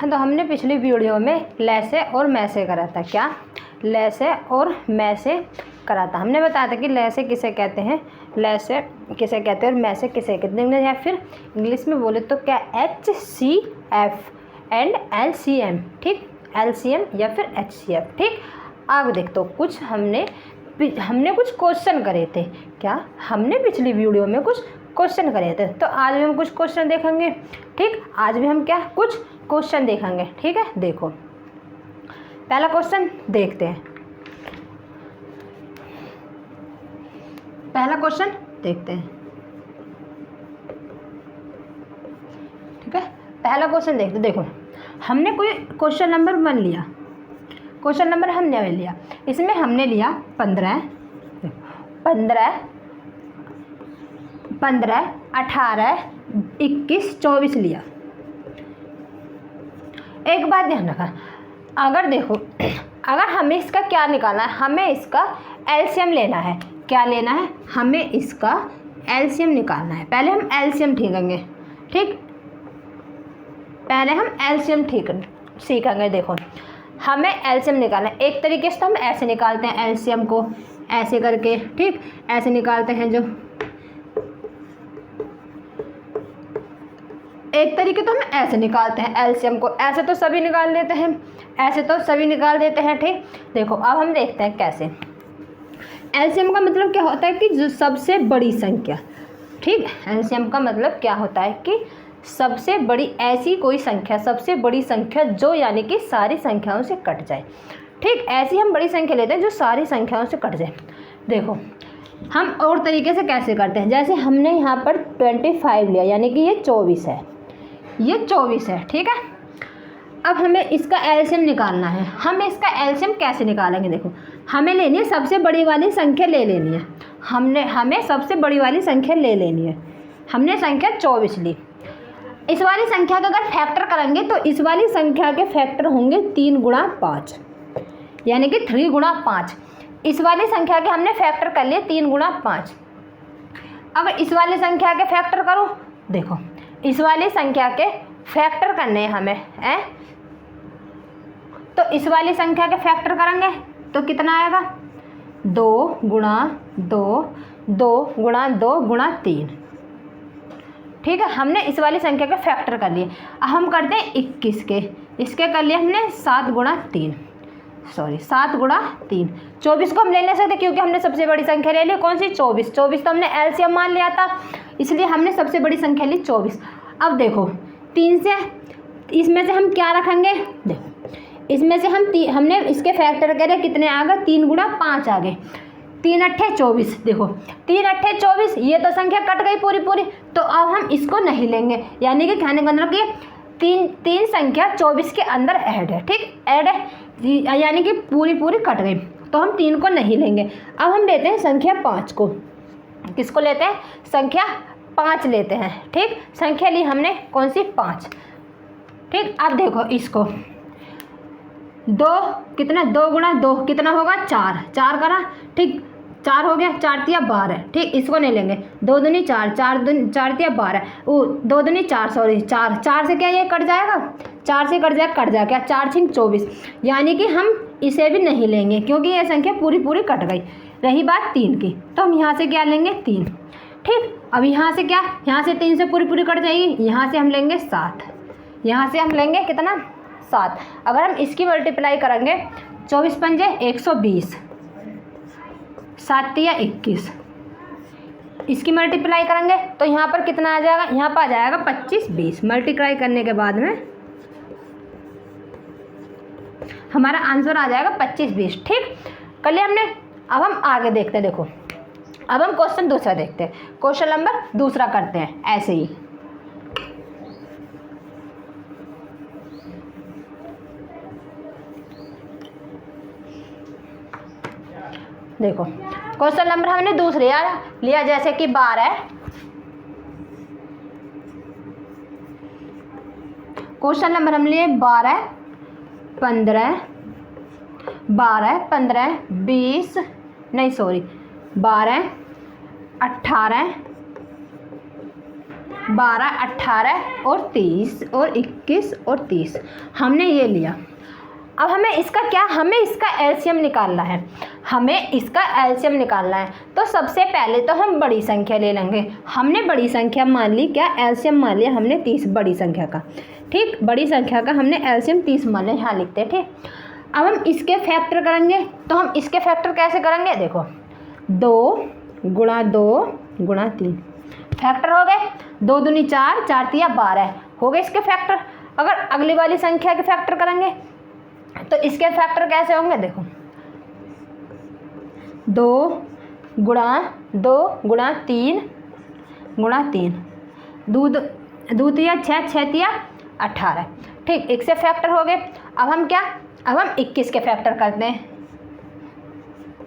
हाँ, तो हमने पिछली वीडियो में लैसे और मैसे करा था। क्या? लैसे और मैसे करा था। हमने बताया था कि लैसे किसे कहते हैं, लैसे किसे कहते हैं और मैसे किसे कहते हैं, या फिर इंग्लिश में बोले तो क्या HCF एंड LCM। ठीक, LCM या फिर HCF। ठीक, अब देख तो कुछ हमने कुछ क्वेश्चन करे थे। क्या? हमने पिछली वीडियो में कुछ क्वेश्चन करे थे, तो आज भी हम कुछ क्वेश्चन देखेंगे। ठीक, आज भी हम क्या कुछ क्वेश्चन देखेंगे। ठीक है, देखो पहला क्वेश्चन देखते हैं। पहला क्वेश्चन देखते हैं। ठीक है, पहला क्वेश्चन देखते। देखो, हमने कोई क्वेश्चन नंबर 1 लिया, क्वेश्चन नंबर हमने लिया, इसमें हमने लिया 15, 18, 21, 24 लिया। एक बात ध्यान रखना, अगर देखो, अगर हमें इसका क्या निकालना है, हमें इसका एलसीएम लेना है। क्या लेना है? हमें इसका एलसीएम निकालना है। पहले हम एलसीएम ठीकेंगे। ठीक, पहले हम एलसीएम सीखेंगे। देखो, हमें एलसीएम निकालना है। एक तरीके से तो हम ऐसे निकालते हैं एलसीएम को, ऐसे करके। ठीक, ऐसे निकालते हैं। जो एक तरीके तो हम ऐसे निकालते हैं एलसीएम को, ऐसे तो सभी निकाल देते हैं, ऐसे तो सभी निकाल देते हैं। ठीक, देखो अब हम देखते हैं कैसे। एलसीएम का मतलब क्या होता है कि जो सबसे बड़ी संख्या। ठीक, एलसीएम का मतलब क्या होता है कि सबसे बड़ी ऐसी कोई संख्या, सबसे बड़ी संख्या जो यानी कि सारी संख्याओं से कट जाए। ठीक, ऐसी हम बड़ी संख्या लेते हैं जो सारी संख्याओं से कट जाए। देखो हम और तरीके से कैसे करते हैं, जैसे हमने यहाँ पर 25 लिया, यानी कि ये 24 है, ये 24 है। ठीक है, अब हमें इसका एलसीएम निकालना है। हम इसका एलसीएम कैसे निकालेंगे? देखो, हमें लेनी है सबसे बड़ी वाली संख्या ले लेनी है। हमें सबसे बड़ी वाली संख्या ले लेनी है। हमने संख्या 24 ली। इस वाली संख्या का अगर फैक्टर करेंगे तो इस वाली संख्या के फैक्टर होंगे 3 गुणा 5, यानी कि 3 गुणा 5। इस वाली संख्या के हमने फैक्टर कर लिए 3 गुणा 5। अब इस वाली संख्या के फैक्टर करो। देखो, इस वाली संख्या के फैक्टर करने हैं हमें, तो इस वाली संख्या के फैक्टर करेंगे तो कितना आएगा? 2 गुणा 2, 2 गुणा 2 गुणा 3। ठीक है, हमने इस वाली संख्या के फैक्टर कर लिए। अब हम करते हैं 21 के, इसके कर लिए हमने 7 गुणा 3, 7 गुणा 3। 24 को हम ले सकते क्योंकि हमने सबसे बड़ी संख्या ले ली। कौन सी? 24। 24 तो हमने एलसीएम मान लिया था, इसलिए हमने सबसे बड़ी संख्या ली 24। अब देखो 3 से इसमें से हम क्या रखेंगे? देखो, इसमें से हमने इसके फैक्टर करे, कितने आ गए? 3 गुणा 5 आ गए। 3 अट्ठे 24। देखो 3 अट्ठे 24, ये तो संख्या कट गई पूरी पूरी, तो अब हम इसको नहीं लेंगे। यानी कि कहने का मतलब कि तीन संख्या 24 के अंदर ऐड है। ठीक, ऐड है, यानी कि पूरी पूरी कट गई, तो हम 3 को नहीं लेंगे। अब हम लेते हैं संख्या 5 को। किसको लेते हैं? संख्या 5 लेते हैं। ठीक, संख्या ली हमने कौन सी? 5। ठीक, अब देखो इसको 2 कितना? 2 गुणा 2 कितना होगा? 4। 4 करा। ठीक, 4 हो गया, 4 तिया 12। ठीक, इसको नहीं लेंगे। 2 दूनी 4, 4 तिया 12, 2 दूनी 4, 4 से क्या ये कट जाएगा? 4 से कट जाएगा क्या? 4 छिंग 24, यानी कि हम इसे भी नहीं लेंगे क्योंकि ये संख्या पूरी पूरी कट गई। रही बात 3 की, तो हम यहाँ से क्या लेंगे? 3। ठीक, अब यहाँ से क्या? यहाँ से 3 से पूरी पूरी कट जाएगी, यहाँ से हम लेंगे 7, यहाँ से हम लेंगे कितना? 7। अगर हम इसकी मल्टीप्लाई करेंगे, 24 पंजे 120, 7 तिया 21, इसकी मल्टीप्लाई करेंगे तो यहाँ पर कितना आ जाएगा? यहाँ पर आ जाएगा 25, 20। मल्टीप्लाई करने के बाद में हमारा आंसर आ जाएगा 25, 20। ठीक, कर लिया हमने। अब हम आगे देखते हैं। देखो, अब हम क्वेश्चन दूसरा देखते हैं। क्वेश्चन नंबर दूसरा करते हैं ऐसे ही। देखो, क्वेश्चन नंबर हमने दूसरे लिया, जैसे कि 12। क्वेश्चन नंबर हम लिए 12, 15, 20, नहीं सॉरी 12, 18, 12, 18 और 30 और 21 और 30 हमने ये लिया। अब हमें इसका एलसीएम निकालना है। तो सबसे पहले तो हम बड़ी संख्या ले लेंगे। हमने बड़ी संख्या मान ली, क्या एलसीएम मान लिया हमने 30 बड़ी संख्या का। ठीक, बड़ी संख्या का हमने एलसीएम 30 मान लिया, यहाँ लिखते हैं। ठीक, अब हम इसके फैक्टर करेंगे। तो हम इसके फैक्टर कैसे करेंगे, देखो 2 गुणा 2 गुणा 3 फैक्टर हो गए। 2 दूनी 4, 4 तिया 12 हो गए इसके फैक्टर। अगर अगली वाली संख्या के फैक्टर करेंगे तो इसके फैक्टर कैसे होंगे, देखो 2 गुणा 3 गुणा 3 दो तिया 6, 6 तिया 18। ठीक, एक से फैक्टर हो गए। अब हम 21 के फैक्टर करते हैं।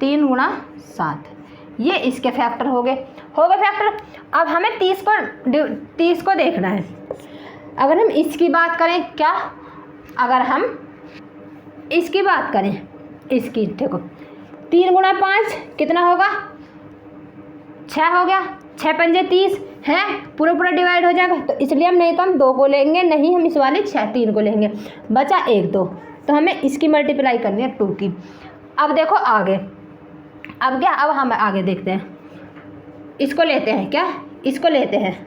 3 गुणा 7 ये इसके फैक्टर हो गए फैक्टर। अब हमें 30 को देखना है। अगर हम इसकी बात करें, क्या अगर हम इसकी बात करें, इसकी देखो 3 गुणा 5 कितना होगा, 6 हो गया। 6 पंजे 30 है, पूरा डिवाइड हो जाएगा। तो इसलिए हम नहीं तो हम 2 को लेंगे, नहीं हम इस वाले 3 को लेंगे। बचा 1 2, तो हमें इसकी मल्टीप्लाई करनी है 2 की। अब देखो आगे, अब हम आगे देखते हैं। इसको लेते हैं, क्या इसको लेते हैं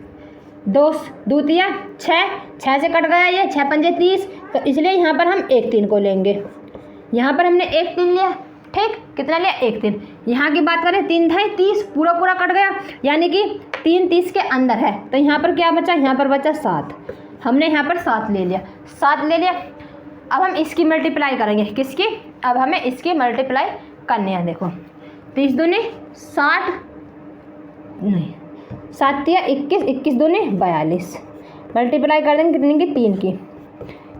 2 तिया 6 से कट गया ये, 6 पंजे 30। तो इसलिए यहाँ पर हम 1 3 को लेंगे। यहाँ पर हमने 1 3 लिया। ठीक, कितना लिया, 1 3। यहाँ की बात करें 3 ढाई 30, पूरा कट गया, यानी कि 3 30 के अंदर है। तो यहाँ पर क्या बचा, यहाँ पर बचा 7। हमने यहाँ पर 7 ले लिया। अब हम इसकी मल्टीप्लाई करेंगे, किसकी, अब हमें इसकी मल्टीप्लाई करनी है। देखो 30 दूनी 60, नहीं 7 तिया 21, 21 दूनी 42। मल्टीप्लाई कर देंगे कितनी की, 3 की।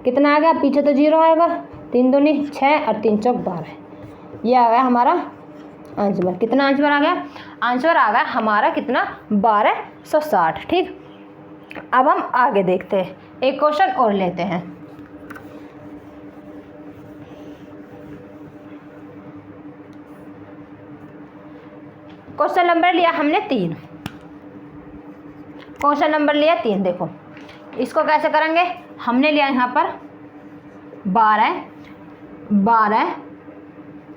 कितना आ गया, पीछे तो 0 आएगा। 3 दूनी 6 और 3 चौक 12। ये आ गया हमारा आंसर। कितना आंसर आ गया, आंसर आ गया हमारा कितना, 1260। ठीक, अब हम आगे देखते हैं, एक क्वेश्चन और लेते हैं। क्वेश्चन नंबर लिया हमने 3। देखो इसको कैसे करेंगे, हमने लिया यहाँ पर 12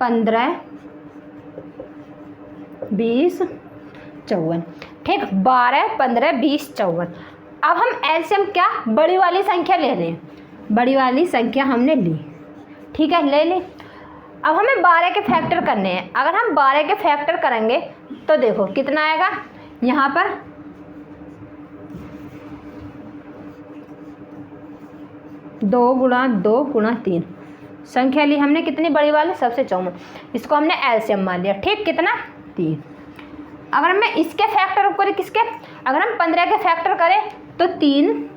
15 20 54। ठीक, 12 15 20 54। अब हम एलसीएम क्या, बड़ी वाली संख्या ले रहे हैं। बड़ी वाली संख्या हमने ली, ठीक है, ले ली। अब हमें 12 के फैक्टर करने हैं। अगर हम 12 के फैक्टर करेंगे तो देखो कितना आएगा, यहाँ पर 2 गुणा 2 गुणा 3 संख्या ली हमने, कितनी बड़ी वाली, सबसे 54। इसको हमने एलसीएम मान लिया। ठीक, कितना 3। अगर मैं इसके फैक्टर करें, किसके, अगर हम 15 के फैक्टर करें तो 3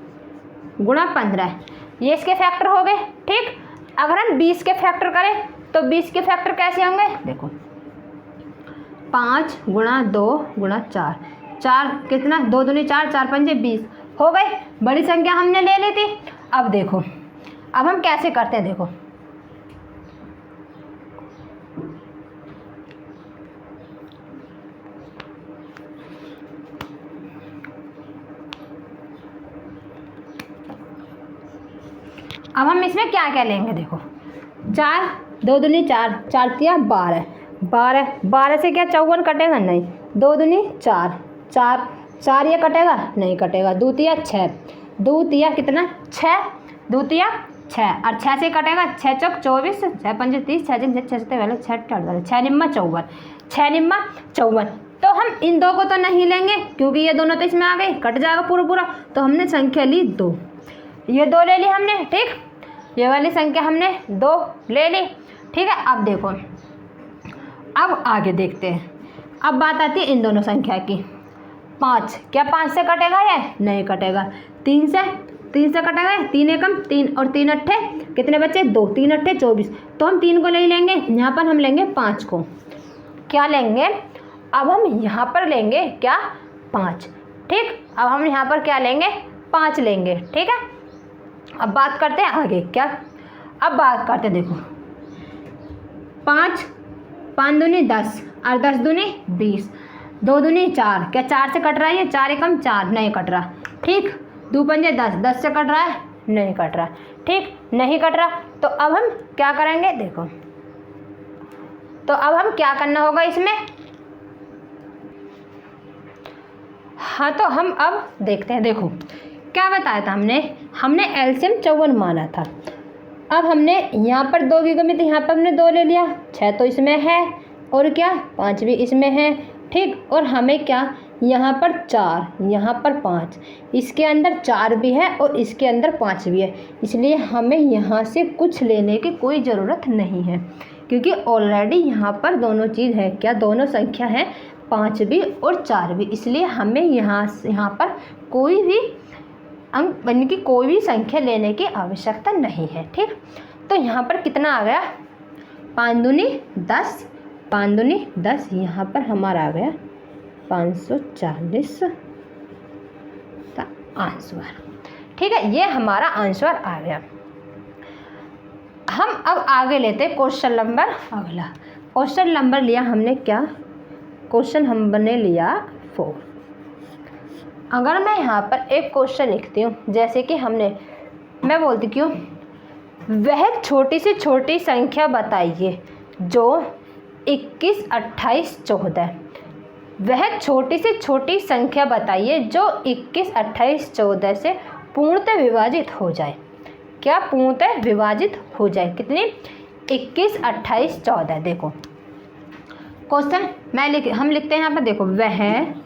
गुणा 15 ये इसके फैक्टर हो गए। ठीक, अगर हम 20 के फैक्टर करें तो 20 के फैक्टर कैसे होंगे, देखो 5 गुणा 2 गुणा 4 कितना, 2 दूनी 4, 4 पंजे 20 हो गए। बड़ी संख्या हमने ले ली थी। अब देखो, अब हम कैसे करते हैं, देखो अब हम इसमें क्या क्या लेंगे, देखो 4 2 दूनी 4, 4 तिया 12 से क्या 54 कटेगा, नहीं। 2 दूनी 4, 4 ये कटेगा, नहीं कटेगा। 2 तिया 6, 2 तिया कितना 6, 2 तिया 6 और 6 से कटेगा, 6 चौक 24, 6 पंजे 30, 6 6 6 6 निम्मा 54। तो हम इन 2 को तो नहीं लेंगे क्योंकि ये दोनों तो इसमें आ गए, कट जाएगा पूरा। तो हमने संख्या ली 2, ये 2 ले ली हमने। ठीक, ये वाली संख्या हमने 2 ले ली। ठीक है, अब देखो, अब आगे देखते हैं। अब बात आती है इन दोनों संख्या की। 5, क्या 5 से कटेगा, ये नहीं कटेगा। 3 से कटेगा, 3 एकम 3 और 3 अट्ठे कितने बच्चे, 2, 3 अट्ठे 24। तो हम 3 को नहीं लेंगे, यहाँ पर हम लेंगे 5 को। क्या लेंगे, अब हम यहाँ पर लेंगे क्या, 5। ठीक, अब हम यहाँ पर क्या लेंगे, 5 लेंगे। ठीक है, अब बात करते हैं आगे, क्या, अब बात करते हैं, देखो 5 दूनी 10 और 10 दूनी 20, 2 दूनी 4, क्या 4 से कट रहा है, ये 4 एकम 4 नहीं कट रहा। ठीक, 2 पंजे 10, 10 से कट रहा है, नहीं कट रहा, ठीक, नहीं कट रहा। तो अब हम क्या करेंगे, देखो, तो अब हम क्या करना होगा इसमें, हाँ तो हम अब देखते हैं। देखो क्या बताया था हमने एलसीएम 54 माना था। अब हमने यहाँ पर 2 की कमी, तो यहाँ पर हमने 2 ले लिया, 6 तो इसमें है और क्या 5 भी इसमें है, ठीक। और हमें क्या, यहाँ पर 4, यहाँ पर 5, इसके अंदर 4 भी है और इसके अंदर 5 भी है, इसलिए हमें यहाँ से कुछ लेने की कोई ज़रूरत नहीं है, क्योंकि ऑलरेडी यहाँ पर दोनों चीज़ है, क्या दोनों संख्या है, 5 भी और 4 भी, इसलिए हमें यहाँ पर कोई भी अंक यानी कि कोई भी संख्या लेने की आवश्यकता नहीं है, ठीक। तो यहाँ पर कितना आ गया, 5 दूनी 10, 5 दूनी 10, यहाँ पर हमारा आ गया 540 का आंसर, ठीक है। ये हमारा आंसर आ गया। हम अब आगे लेते क्वेश्चन नंबर अगला। क्वेश्चन नंबर लिया हमने क्या, क्वेश्चन हमने लिया 4। अगर मैं यहाँ पर एक क्वेश्चन लिखती हूँ, जैसे कि मैं बोलती क्यों, वह छोटी से छोटी संख्या बताइए जो 21, 28, 14, वह छोटी से छोटी संख्या बताइए जो 21, 28, 14 से पूर्णतः विभाजित हो जाए। क्या पूर्णतः विभाजित हो जाए, कितनी, 21, 28, 14। देखो क्वेश्चन हम लिखते हैं यहाँ पर, देखो वह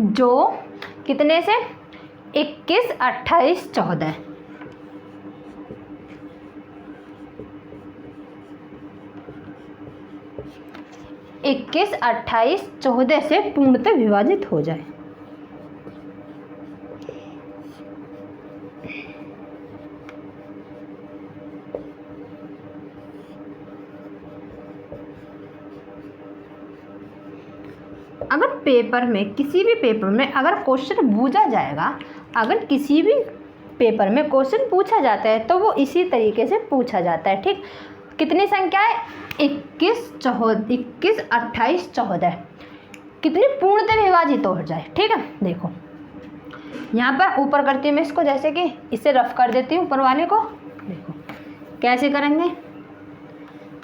जो कितने से, 21, 28, 14, 21, 28, 14 से पूर्णतः विभाजित हो जाए। अगर पेपर में, किसी भी पेपर में अगर क्वेश्चन पूछा जाएगा, अगर किसी भी पेपर में क्वेश्चन पूछा जाता है तो वो इसी तरीके से पूछा जाता है, ठीक। कितनी संख्या है, 21, 28, 14, कितनी पूर्णतः विभाजित हो जाए, ठीक है। देखो यहाँ पर ऊपर करती हूँ मैं इसको, जैसे कि इसे रफ कर देती हूँ ऊपर वाले को। देखो कैसे करेंगे,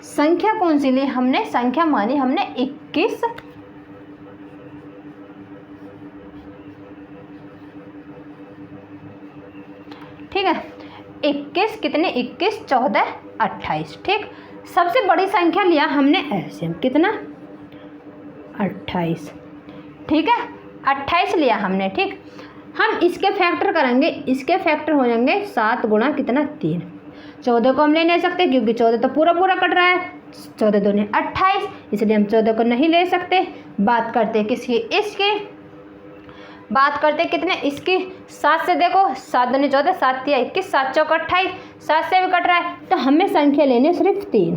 संख्या कौन सी ली हमने, संख्या मानी हमने 21, ठीक है, 21 कितने, 21, 14, 28, ठीक। सबसे बड़ी संख्या लिया हमने एलसीएम, कितना, 28, ठीक है, 28 लिया हमने, ठीक। हम इसके फैक्टर करेंगे, इसके फैक्टर हो जाएंगे 7 गुणा कितना, 3। 14 को हम ले नहीं सकते क्योंकि 14 तो पूरा पूरा कट रहा है, 14 दूनी 28, इसलिए हम 14 को नहीं ले सकते। बात करते किसकी, इसकी बात करते कितने, इसकी 7 से, देखो 7 दूनी 14, 7 या 21, 7 चौक 28, 7 से भी कट रहा है, तो हमें संख्या लेनी है सिर्फ 3।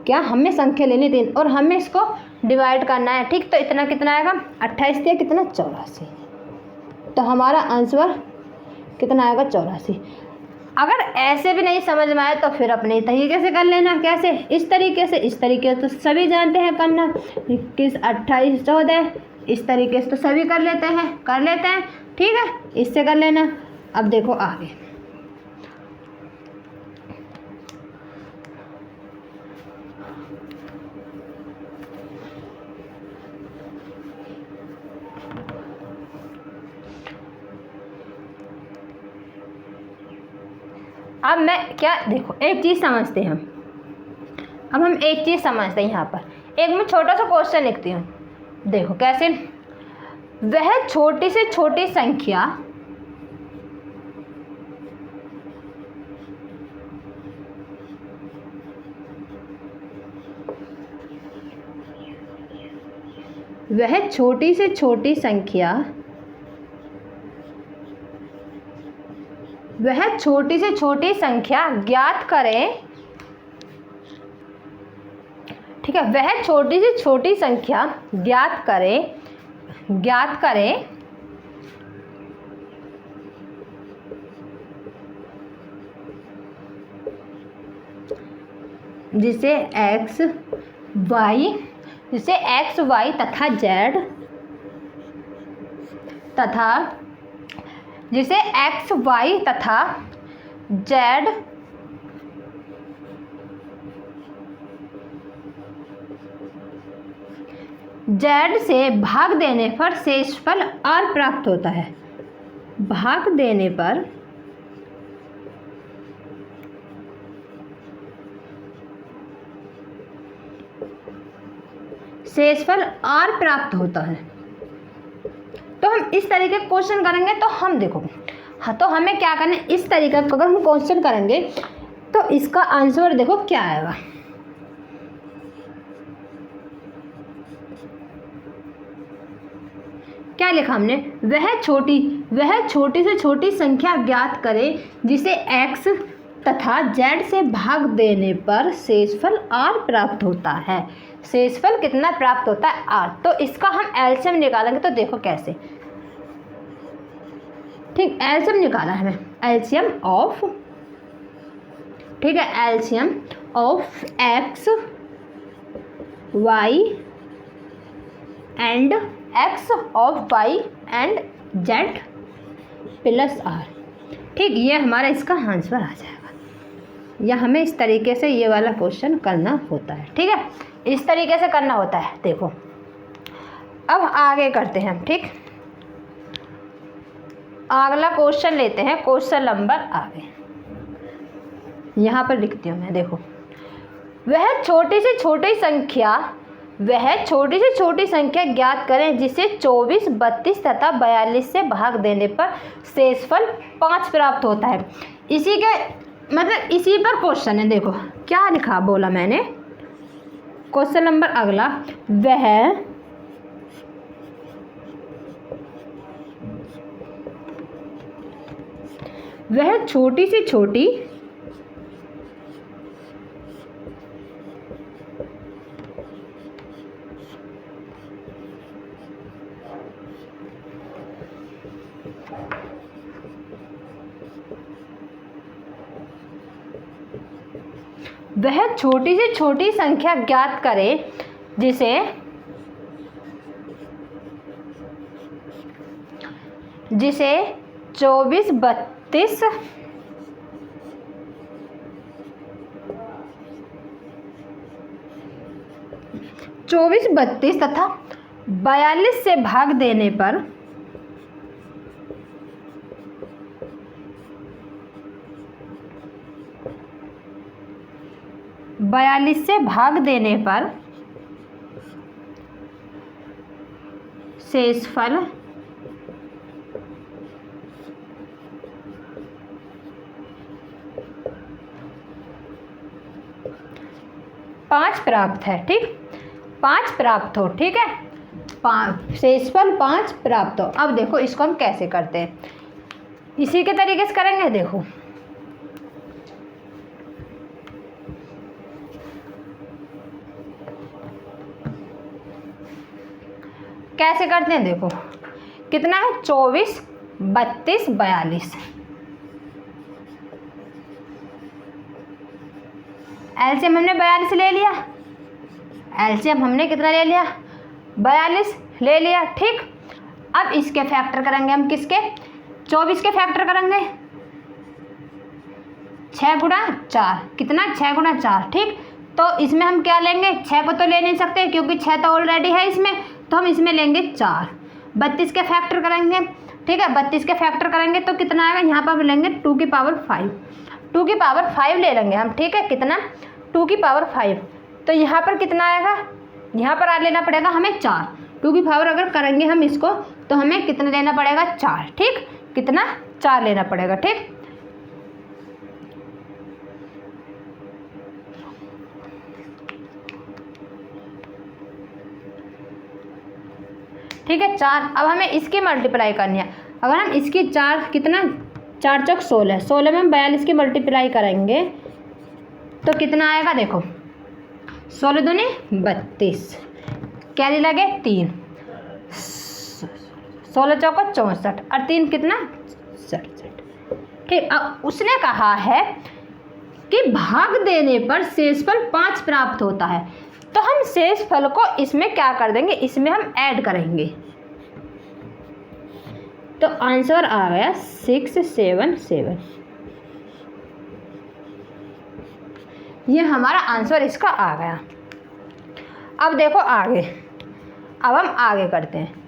क्या हमें संख्या लेनी 3 और हमें इसको डिवाइड करना है, ठीक। तो इतना कितना आएगा, 28 से कितना, 84, तो हमारा आंसर कितना आएगा, 84। अगर ऐसे भी नहीं समझ में आए तो फिर अपने तरीके से कर लेना। कैसे, इस तरीके से, इस तरीके से तो सभी जानते हैं करना, 21, 28, 14, इस तरीके से तो सभी कर लेते हैं, ठीक है, इससे कर लेना। अब देखो आगे, अब मैं क्या, देखो एक चीज़ समझते हैं अब हम एक चीज़ समझते हैं यहाँ पर। एक मैं छोटा सा क्वेश्चन लिखती हूँ, देखो कैसे, वह छोटी से छोटी संख्या वह छोटी से छोटी संख्या वह छोटी से छोटी संख्या ज्ञात करें ठीक है, वह छोटी से छोटी संख्या ज्ञात करें जिसे एक्स वाई तथा जेड जिसे एक्स वाई तथा जेड से भाग देने पर शेषफल आर प्राप्त होता है। भाग देने पर शेषफल आर प्राप्त होता है। तो हम इस तरीके का क्वेश्चन करेंगे तो हम देखो, हाँ, तो हमें क्या करना है, इस तरीके का अगर हम क्वेश्चन करेंगे तो इसका आंसर देखो क्या आएगा। क्या लिखा हमने, वह छोटी से छोटी संख्या ज्ञात करें जिसे x तथा z से भाग देने पर शेषफल r प्राप्त होता है। शेषफल कितना प्राप्त होता है, r। तो इसका हम एलसीएम निकालेंगे तो देखो कैसे, ठीक, एलसीएम निकाला है एलसीएम ऑफ, ठीक है, LCM of x y and x of y and z plus r, ठीक, ये हमारा इसका आंसर आ जाएगा। या हमें इस तरीके से ये वाला क्वेश्चन करना होता है, ठीक है, इस तरीके से करना होता है। देखो अब आगे करते हैं हम, ठीक, अगला क्वेश्चन लेते हैं, क्वेश्चन नंबर आगे यहाँ पर लिखती हूँ मैं। देखो, वह छोटी से छोटी संख्या ज्ञात करें जिसे 24, 32 तथा 42 से भाग देने पर शेषफल 5 प्राप्त होता है। इसी पर क्वेश्चन है। देखो क्या लिखा बोला मैंने, क्वेश्चन नंबर अगला, वह छोटी से छोटी संख्या ज्ञात करें जिसे 24, 32 तथा 42 से भाग देने पर शेषफल 5 प्राप्त है, ठीक, 5 प्राप्त हो, ठीक है, शेषफल 5 प्राप्त हो। अब देखो इसको हम कैसे करते हैं, इसी के तरीके से करेंगे। देखो कैसे करते हैं, देखो कितना है, 24, 32, 42। एलसीएम हमने 42 ले लिया, एलसीएम हमने कितना ले लिया, 42 ले लिया, ठीक। अब इसके फैक्टर करेंगे हम, किसके, 24 के फैक्टर करेंगे, 6 गुणा 4, कितना, 6 गुणा 4, ठीक। तो इसमें हम क्या लेंगे, 6 को तो ले नहीं सकते क्योंकि 6 तो ऑलरेडी है इसमें, तो हम इसमें लेंगे 4। 32 के फैक्टर करेंगे, ठीक है, 32 के फैक्टर करेंगे तो कितना आएगा, यहाँ पर हम लेंगे 2 की पावर 5, 2 की पावर 5 ले लेंगे हम, ठीक है, कितना, 2 की पावर 5। तो यहाँ पर कितना आएगा, यहाँ पर आ लेना पड़ेगा हमें 4, 2 की पावर अगर करेंगे हम इसको तो हमें कितना लेना पड़ेगा, 4, ठीक, कितना, 4 लेना पड़ेगा, ठीक। ठीक है, 4। अब हमें इसकी मल्टीप्लाई करनी है। अगर हम इसकी 4, कितना, 4 चौक 16, 16 में हम 42 की मल्टीप्लाई करेंगे तो कितना आएगा, देखो 16 दूनी 32, कैरी लगे 3, 16 चौका 64 और 3 कितना 67। ठीक, अब उसने कहा है कि भाग देने पर शेषफल 5 प्राप्त होता है, तो हम शेषफल को इसमें क्या कर देंगे, इसमें हम ऐड करेंगे। तो आंसर आ गया 677। ये हमारा आंसर इसका आ गया। अब देखो आगे, अब हम आगे करते हैं।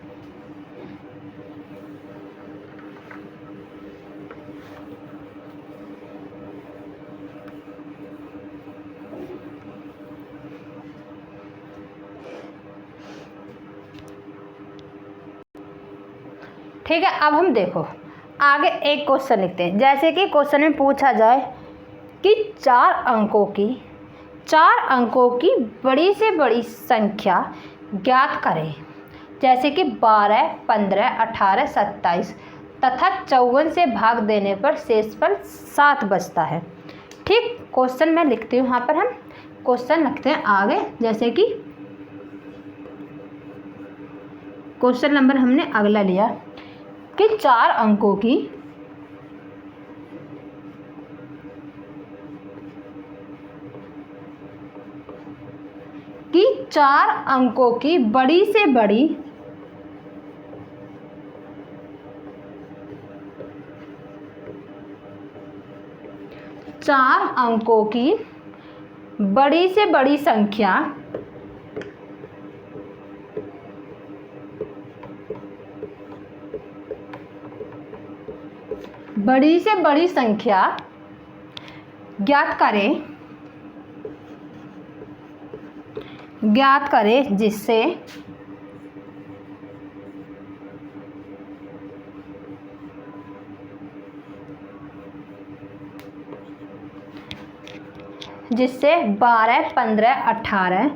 ठीक है, अब हम देखो आगे एक क्वेश्चन लिखते हैं। जैसे कि क्वेश्चन में पूछा जाए कि 4 अंकों की बड़ी से बड़ी संख्या ज्ञात करें। जैसे कि 12, 15, 18, 27 तथा 54 से भाग देने पर शेषफल 7 बचता है। ठीक, क्वेश्चन मैं लिखती हूँ, यहाँ पर हम क्वेश्चन लिखते हैं आगे। जैसे कि क्वेश्चन नंबर हमने अगला लिया कि 4 अंकों की बड़ी से बड़ी संख्या ज्ञात करें जिससे जिससे 12, 15, 18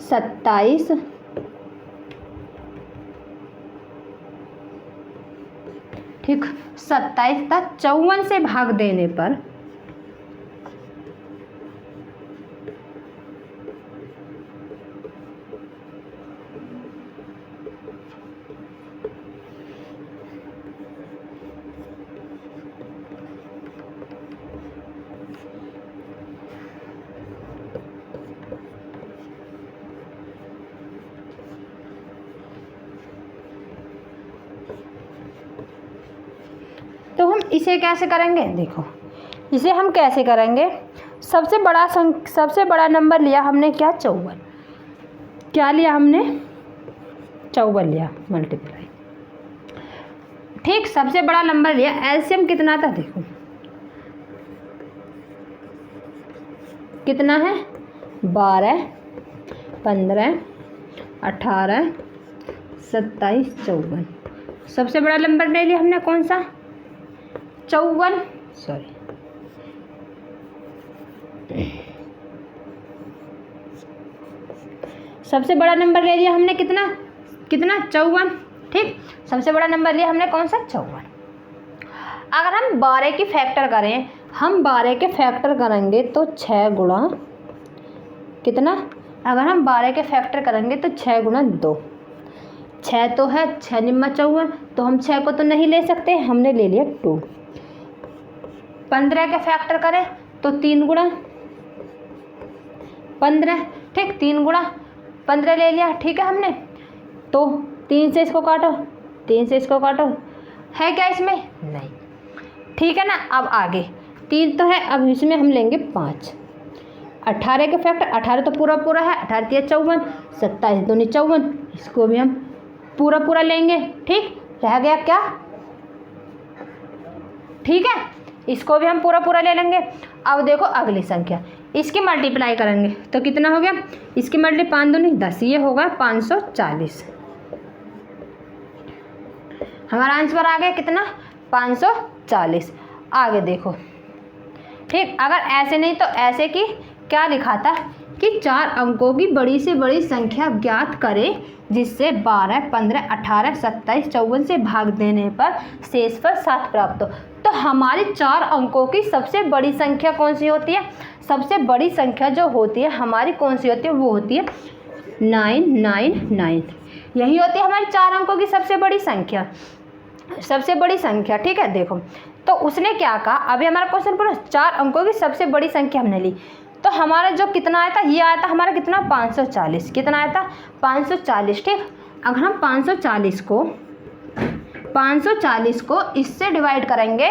27 ठीक 27 तक 54 से भाग देने पर तो हम इसे कैसे करेंगे, देखो इसे हम कैसे करेंगे। सबसे बड़ा नंबर लिया हमने क्या 54, क्या लिया हमने 54 लिया मल्टीप्लाई। ठीक, सबसे बड़ा नंबर लिया, एलसीएम कितना था देखो, कितना है 12, 15, 18, 27, 54। सबसे बड़ा नंबर ले लिया हमने कौन सा 54, सॉरी सबसे बड़ा नंबर ले लिया हमने कितना 54। ठीक, सबसे बड़ा नंबर लिया हमने कौन सा 54। अगर हम 12 की फैक्टर करें, हम 12 के फैक्टर करेंगे तो 6 गुणा कितना, अगर हम 12 के फैक्टर करेंगे तो 6 गुणा 2, 6 तो है 6 निम्मा 54, तो हम 6 को तो नहीं ले सकते, हमने ले लिया 2। 15 के फैक्टर करें तो 3 गुणा 15, ठीक 3 गुणा 15 ले लिया। ठीक है, हमने तो 3 से इसको काटो, 3 से इसको काटो, है क्या इसमें नहीं। ठीक है ना, अब आगे 3 तो है, अब इसमें हम लेंगे 5। 18 के फैक्टर, 18 तो पूरा पूरा है, 18 3 54, 27 दूनी 54, इसको भी हम पूरा पूरा लेंगे। ठीक, रह गया क्या, ठीक है, इसको भी हम पूरा पूरा ले लेंगे। अब देखो अगली संख्या, इसकी मल्टीप्लाई करेंगे तो कितना हो गया, इसकी मल्टीप्लाई 5 दूनी 10, ये होगा 540। हमारा आंसर आ गया कितना 540। आगे देखो, ठीक, अगर ऐसे नहीं तो ऐसे की क्या लिखा था, कि 4 अंकों की बड़ी से बड़ी संख्या ज्ञात करें जिससे 12, 15, 18, 27, 54 से भाग देने पर शेषफल 7 प्राप्त हो। तो हमारी 4 अंकों की सबसे बड़ी संख्या कौन सी होती है? सबसे बड़ी संख्या जो होती है हमारी कौन सी होती है? वो होती है 999। यही होती है हमारी 4 अंकों की सबसे बड़ी संख्या, सबसे बड़ी संख्या। ठीक है, देखो तो उसने क्या कहा, अभी हमारा क्वेश्चन पूरा 4 अंकों की सबसे बड़ी संख्या हमने ली। तो हमारा जो कितना आया था, ये आया था हमारा कितना, 540। कितना आया था? 540। ठीक, अगर हम 540 को इससे डिवाइड करेंगे,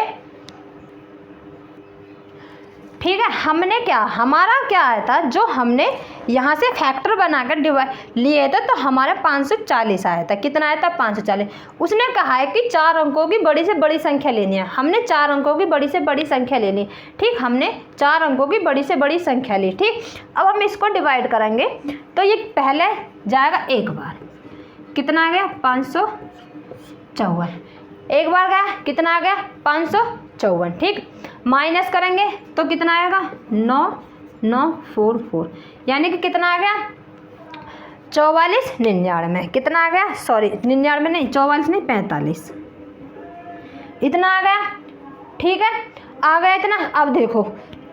ठीक है, हमने क्या, हमारा क्या आया था, जो हमने यहाँ से फैक्टर बनाकर डिवाइड लिए थे तो हमारा 540 आया था। कितना आया था? 540। उसने कहा है कि 4 अंकों की बड़ी से बड़ी संख्या लेनी है। हमने 4 अंकों की बड़ी से बड़ी संख्या ले ली। ठीक, हमने 4 अंकों की बड़ी से बड़ी संख्या ली। ठीक, अब हम इसको डिवाइड करेंगे तो ये पहले जाएगा एक बार, कितना आ गया? 554। एक बार गया, कितना आ गया? 554। ठीक, माइनस करेंगे तो कितना आएगा? 9944, यानी कि कितना आ गया? 4499। कितना आ गया? सॉरी 99 नहीं, 44 नहीं, 45 इतना आ गया। ठीक है, आ गया इतना। अब देखो,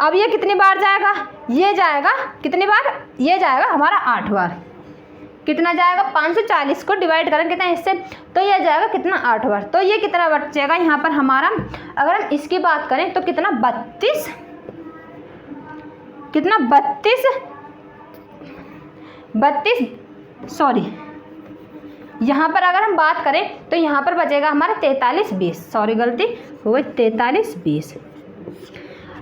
अब ये कितनी बार जाएगा? ये जाएगा कितनी बार? ये जाएगा हमारा 8 बार। कितना जाएगा? 540 को डिवाइड करें कितना इससे, तो ये जाएगा कितना? 8 बार। तो ये कितना बचेगा यहाँ पर हमारा? अगर हम इसकी बात करें तो कितना? 32, कितना? 32 सॉरी, यहाँ पर अगर हम बात करें तो यहाँ पर बचेगा हमारा 4320। सॉरी गलती हो गई, 4320।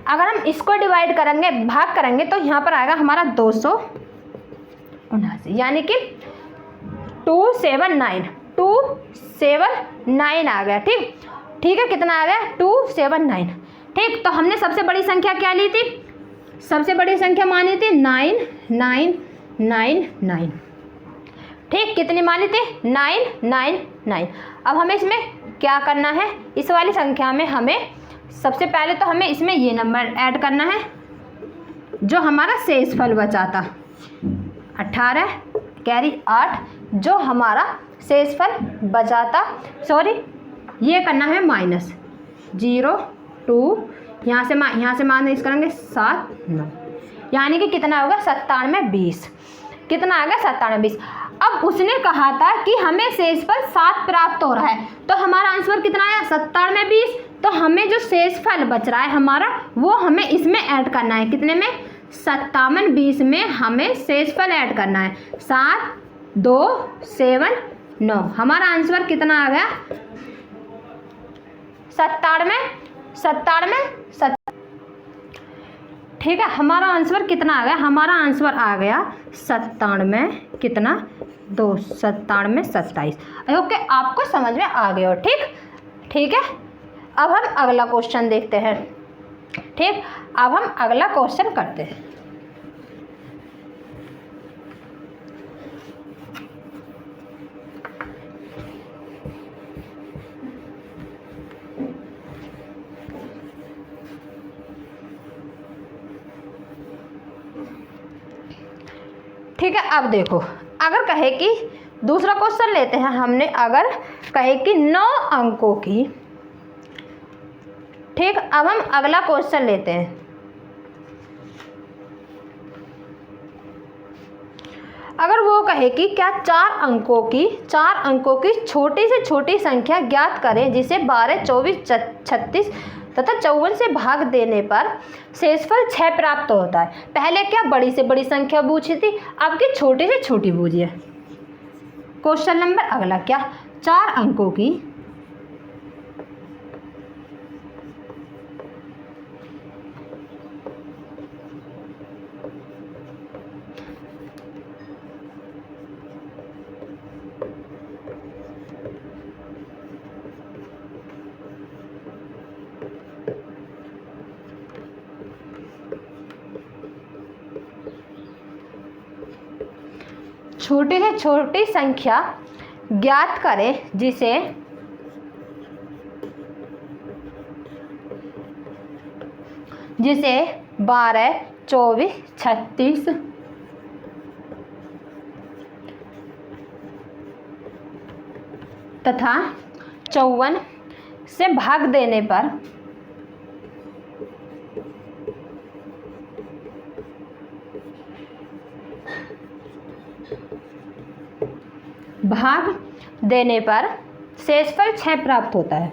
अगर हम इसको डिवाइड करेंगे, भाग करेंगे, तो यहाँ पर आएगा हमारा 279, यानी कि 279 आ गया। ठीक, ठीक है, कितना आ गया? 279। ठीक, तो हमने सबसे बड़ी संख्या क्या ली थी? सबसे बड़ी संख्या मानी थी 9999। ठीक, कितनी मानी थी? 999। अब हमें इसमें क्या करना है? इस वाली संख्या में हमें सबसे पहले तो हमें इसमें ये नंबर ऐड करना है जो हमारा शेषफल बचा था, 18 कैरी 8, जो हमारा शेषफल बचा था। सॉरी, ये करना है माइनस 0 2, यहाँ से माइनस करेंगे 7 9, यानी कि कितना होगा? 9720। कितना आ गया? 9720। अब उसने कहा था कि हमें शेषफल 7 प्राप्त हो रहा है, तो हमारा आंसर कितना आया? 9720। तो हमें जो शेषफल बच रहा है हमारा, वो हमें इसमें ऐड करना है। कितने में? 5720 में हमें शेषफल ऐड करना है। 7 2 7 9। हमारा आंसर कितना आ गया? 97। ठीक है, हमारा आंसर कितना आ गया? हमारा आंसर आ गया 97 कितना? 297 27। ओके, आपको समझ में आ गया? ठीक, ठीक है। अब हम अगला क्वेश्चन देखते हैं। ठीक, अब हम अगला क्वेश्चन करते हैं। ठीक है, अब देखो, अगर कहे कि दूसरा क्वेश्चन लेते हैं हमने, अगर कहे कि 9 अंकों की, ठीक, अब हम अगला क्वेश्चन लेते हैं। अगर वो कहे कि क्या 4 अंकों की छोटी से छोटी संख्या ज्ञात करें जिसे 12, 24, 36 तथा 54 से भाग देने पर शेषफल 6 प्राप्त होता है। पहले क्या बड़ी से बड़ी संख्या पूछी थी, अब की छोटी से छोटी पूछिए। क्वेश्चन नंबर अगला, क्या 4 अंकों की छोटी से छोटी संख्या ज्ञात करें जिसे जिसे 12, 24, 36 तथा 54 से भाग देने पर शेषफल 6 प्राप्त होता है।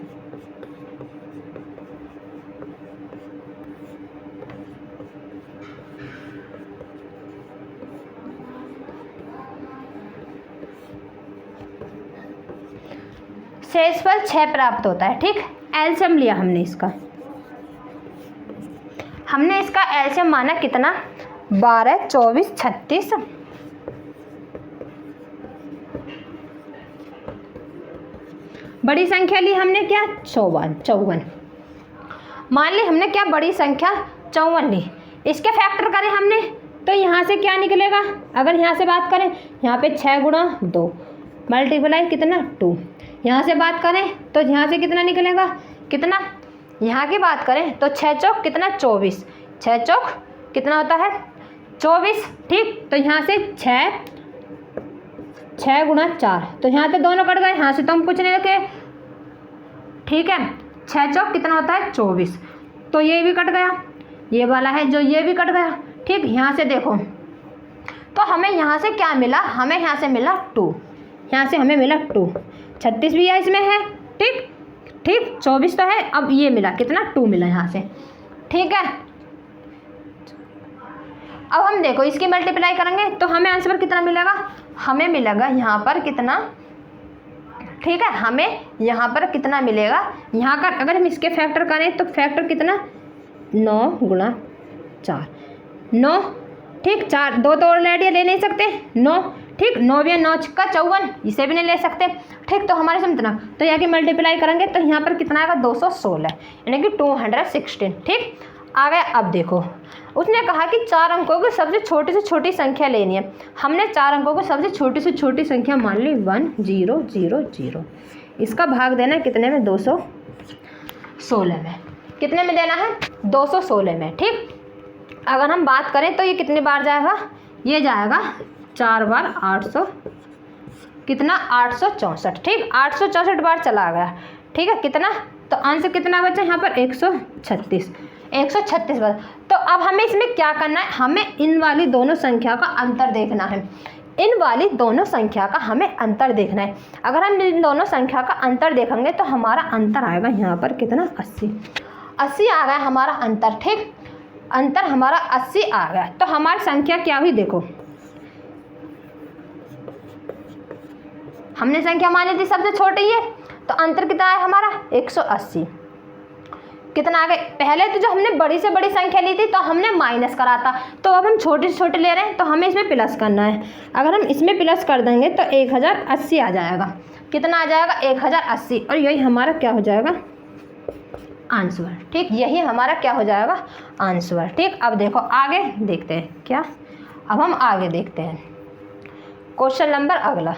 शेषफल 6 प्राप्त होता है। ठीक, एलसीएम लिया हमने इसका एलसीएम माना कितना, 12, 24, 36। बड़ी संख्या ली हमने क्या, 54। मान ली हमने क्या, बड़ी संख्या 54 ली। इसके फैक्टर करें हमने तो यहाँ से क्या निकलेगा, अगर यहाँ से बात करें, यहाँ पे 6 गुणा 2 मल्टीप्लाई कितना 2। यहाँ से बात करें तो यहाँ से कितना निकलेगा, कितना, यहाँ की बात करें तो 6 चौक कितना 24, 6 चौक कितना होता है 24। ठीक, तो यहाँ से 6 गुणा 4, तो यहाँ से दोनों कट गए, यहाँ से तो हम कुछ नहीं रखे। ठीक है, 6 चौक कितना होता है 24, तो ये भी कट गया, ये वाला है जो ये भी कट गया। ठीक, यहाँ से देखो तो हमें यहाँ से क्या मिला, हमें यहाँ से मिला 2, यहाँ से हमें मिला 2। 36 भी है इसमें है। ठीक, 24 तो है, अब ये मिला कितना 2 मिला यहाँ से। ठीक है, अब हम देखो इसकी मल्टीप्लाई करेंगे तो हमें आंसर कितना मिलेगा, हमें मिलेगा यहाँ पर कितना। ठीक है, हमें यहाँ पर कितना मिलेगा, यहाँ का अगर हम इसके फैक्टर करें तो फैक्टर कितना 9 गुणा 4, 9। ठीक, 4 2 तो और ले नहीं सकते, 9। ठीक, 9 या 9 का 54, इसे भी नहीं ले सकते। ठीक, तो हमारे से कितना, तो यहाँ की मल्टीप्लाई करेंगे तो यहाँ पर कितना आएगा 216, यानी कि 216। ठीक, आ गया। अब देखो उसने कहा कि 4 अंकों की सबसे छोटी से छोटी संख्या लेनी है। हमने 4 अंकों को सबसे छोटी से छोटी संख्या मान ली 1 0 0 0। इसका भाग देना है कितने में, 216 में। कितने में देना है, 216 में। ठीक, अगर हम बात करें तो ये कितने बार जाएगा, ये जाएगा 4 बार 800 कितना 864। ठीक, 864 बार चला गया। ठीक है, कितना, तो आंसर कितना बचा यहाँ पर 136 बार। तो अब हमें इसमें क्या करना है, हमें इन वाली दोनों संख्या का अंतर देखना है। इन वाली दोनों संख्या का हमें अंतर देखना है। अगर हम इन दोनों संख्या का अंतर देखेंगे तो हमारा अंतर आएगा यहाँ पर कितना 80 आ गया हमारा अंतर। ठीक, अंतर हमारा 80 आ गया। तो हमारी संख्या क्या हुई, देखो हमने संख्या मान ली थी सबसे छोटी है, तो अंतर कितना आया हमारा 180। कितना आ गए, पहले तो जो हमने बड़ी से बड़ी संख्या ली थी तो हमने माइनस करा था, तो अब हम छोटे से छोटे ले रहे हैं तो हमें इसमें प्लस करना है। अगर हम इसमें प्लस कर देंगे तो 1080 आ जाएगा। कितना आ जाएगा 1080, और यही हमारा क्या हो जाएगा आंसर। ठीक, यही हमारा क्या हो जाएगा आंसर। ठीक, अब देखो आगे देखते हैं क्या, अब हम आगे देखते हैं क्वेश्चन नंबर अगला।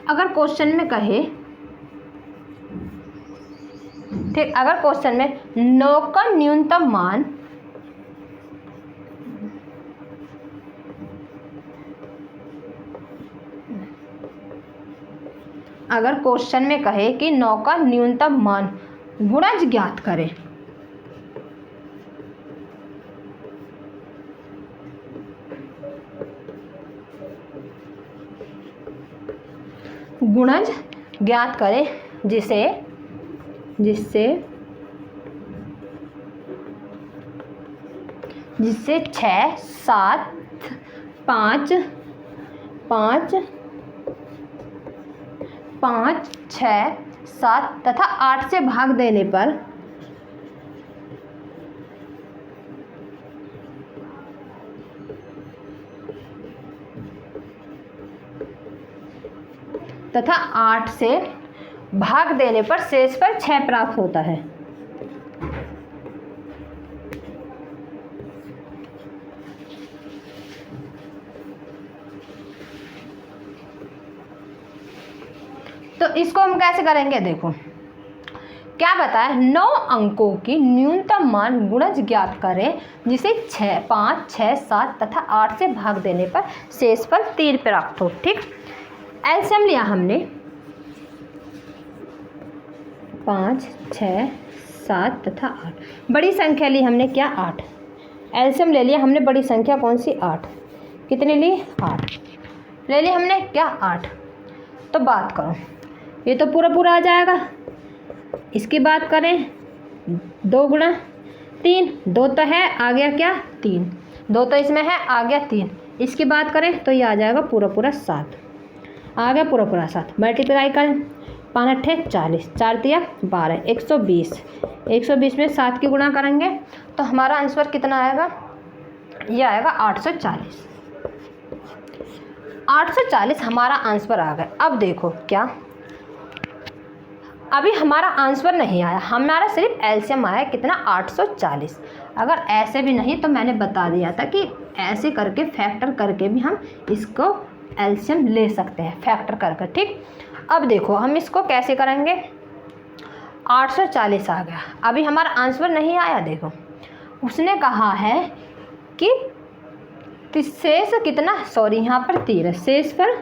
अगर क्वेश्चन में कहे, ठीक, अगर क्वेश्चन में 9 का न्यूनतम मान अगर क्वेश्चन में कहे कि 9 का न्यूनतम मान गुणज ज्ञात करें, गुणज ज्ञात करें जिससे 6 7 5 5 5 6 7 तथा 8 से भाग देने पर तथा 8 से भाग देने पर शेषफल 6 प्राप्त होता है। तो इसको हम कैसे करेंगे, देखो क्या बताया, 9 अंकों की न्यूनतम मान गुणज ज्ञात करें जिसे 6, 5, 6, 7 तथा 8 से भाग देने पर शेषफल 3 प्राप्त हो। ठीक, एलसीएम लिया हमने 5, 6, 7 तथा 8, बड़ी संख्या ली हमने क्या 8, एलसीएम ले लिया हमने, बड़ी संख्या कौन सी 8, कितने ली 8 ले लिया हमने क्या 8। तो बात करो, ये तो पूरा पूरा आ जाएगा। इसकी बात करें 2 गुणा 3, 2 तो है आ गया क्या 3, 2 तो इसमें है आ गया 3। इसकी बात करें तो ये आ जाएगा पूरा पूरा 7, आ गया पूरा पूरा 7। मल्टीप्लाई करें 5 8 40, 4 तिया 12, 120, 120 में 7 की गुणा करेंगे तो हमारा आंसर कितना आएगा, ये आएगा 840। 840 हमारा आंसर आ गया। अब देखो क्या, अभी हमारा आंसर नहीं आया, हमारा सिर्फ एलसीएम आया कितना 840। अगर ऐसे भी नहीं तो मैंने बता दिया था कि ऐसे करके फैक्टर करके भी हम इसको एलसीएम ले सकते हैं, फैक्टर करके। ठीक, अब देखो हम इसको कैसे करेंगे, 840 आ गया, अभी हमारा आंसर नहीं आया। देखो उसने कहा है कि शेष कितना, सॉरी यहाँ पर 3 शेष पर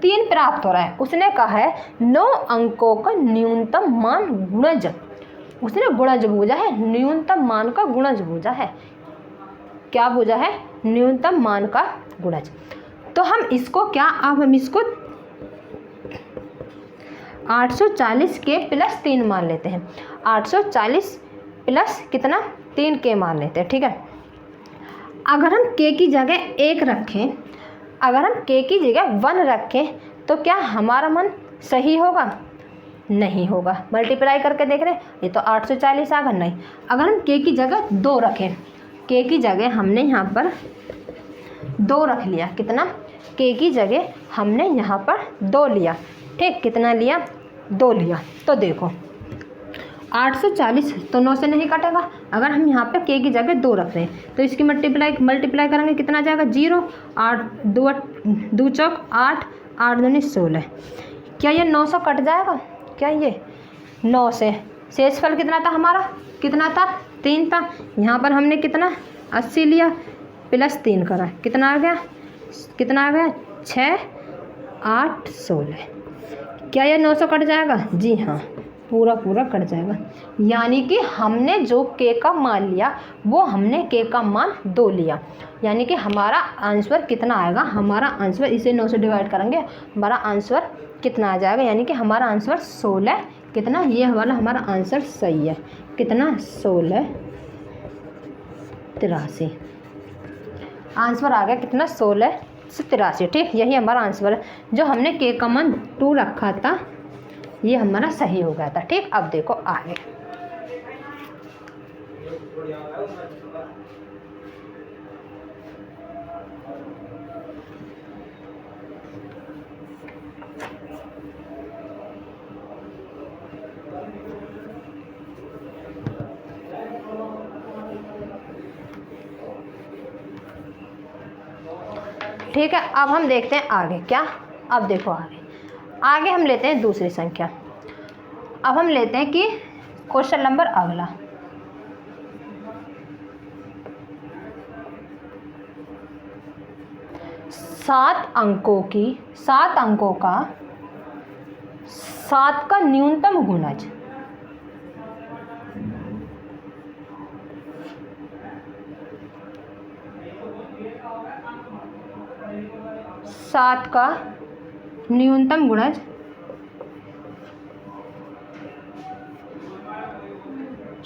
3 प्राप्त हो रहा है। उसने कहा है 9 अंकों का न्यूनतम मान गुणज, उसने गुणज बूझा है, न्यूनतम मान का गुणज बूझा है। क्या बूझा है, न्यूनतम मान का गुणज। तो हम इसको क्या, अब हम इसको 840 के प्लस 3 मान लेते हैं, 840 प्लस कितना 3 के मान लेते हैं। ठीक है, अगर हम के की जगह 1 रखें, अगर हम के की जगह 1 रखें तो क्या हमारा मन सही होगा, नहीं होगा। मल्टीप्लाई करके देख रहे हैं, ये तो 840 आ गया, नहीं। अगर हम के की जगह 2 रखें, के की जगह हमने यहाँ पर 2 रख लिया, कितना, के की जगह हमने यहाँ पर 2 लिया। ठीक, कितना लिया 2 लिया। तो देखो 840 तो 9 से नहीं कटेगा, अगर हम यहाँ पे के की जगह 2 रख रहे हैं तो इसकी मल्टीप्लाई करेंगे कितना आ जाएगा 0, 8 2 चौक 8, 8 दूनी 16। क्या ये 9 से कट जाएगा, क्या ये 9 से, शेषफल कितना था हमारा, कितना था 3 था। यहाँ पर हमने कितना 80 लिया प्लस 3 करा, कितना आ गया, कितना आ गया 6, 8, 16। क्या ये 9 से कट जाएगा, जी हाँ पूरा पूरा कट जाएगा। यानी कि हमने जो के का मान लिया वो हमने के का मान 2 लिया, यानी कि हमारा आंसर कितना आएगा, हमारा आंसर इसे 9 से डिवाइड करेंगे हमारा आंसर कितना आ जाएगा, यानी कि हमारा आंसर 16 कितना, ये वाला हमारा आंसर सही है, कितना 16 83 आंसर आ गया, कितना 16 से 83। ठीक, यही हमारा आंसर है, जो हमने के का मान 2 रखा था ये हमारा सही हो गया था। ठीक, अब देखो आगे, ठीक है। अब हम देखते हैं आगे क्या, अब देखो आगे हम लेते हैं दूसरी संख्या। अब हम लेते हैं कि क्वेश्चन नंबर अगला, सात अंकों का 7 का न्यूनतम गुणज, सात का न्यूनतम गुणज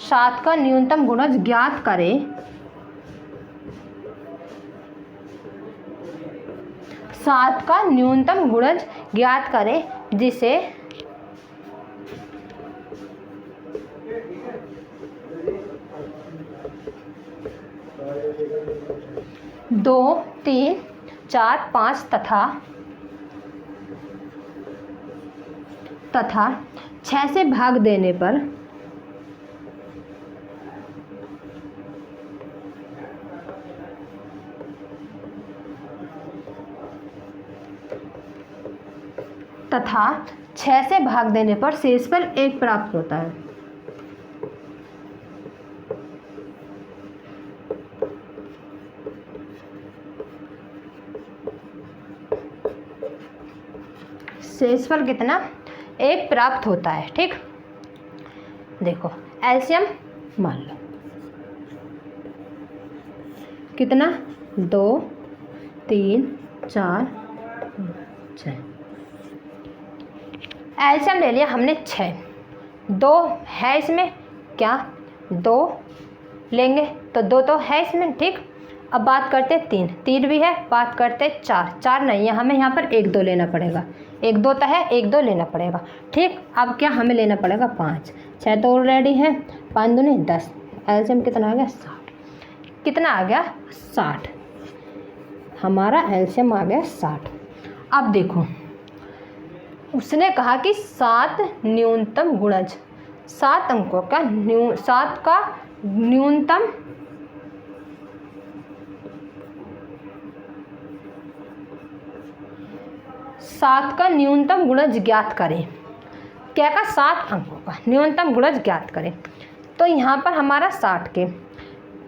7 का न्यूनतम गुणज ज्ञात करें, 7 का न्यूनतम गुणज ज्ञात करें जिसे 2, 3, 4, 5 तथा 6 से भाग देने पर 6 से भाग देने पर शेषफल 1 प्राप्त होता है। शेषफल कितना? 1 प्राप्त होता है। ठीक, देखो एलसीएम मान लो कितना, 2 3 4 6। एलसीएम ले लिया हमने 6, 2 है इसमें, क्या 2 लेंगे तो 2 तो है इसमें। ठीक, अब बात करते 3, 3 भी है, बात करते 4, 4 नहीं है, हमें यहाँ पर 1 2 लेना पड़ेगा, 1 2 तो है, 1 2 लेना पड़ेगा। ठीक, अब क्या हमें लेना पड़ेगा 5, 6 तो ऑलरेडी है, 5 दूनी 10, एलसीएम कितना आ गया 60। कितना आ गया 60, हमारा एलसीएम आ गया 60। अब देखो उसने कहा कि 7 न्यूनतम गुणज, 7 अंकों का 7 का न्यूनतम गुणज ज्ञात करें। क्या का 7 अंकों का न्यूनतम गुणज ज्ञात करें। तो यहाँ पर हमारा 60 के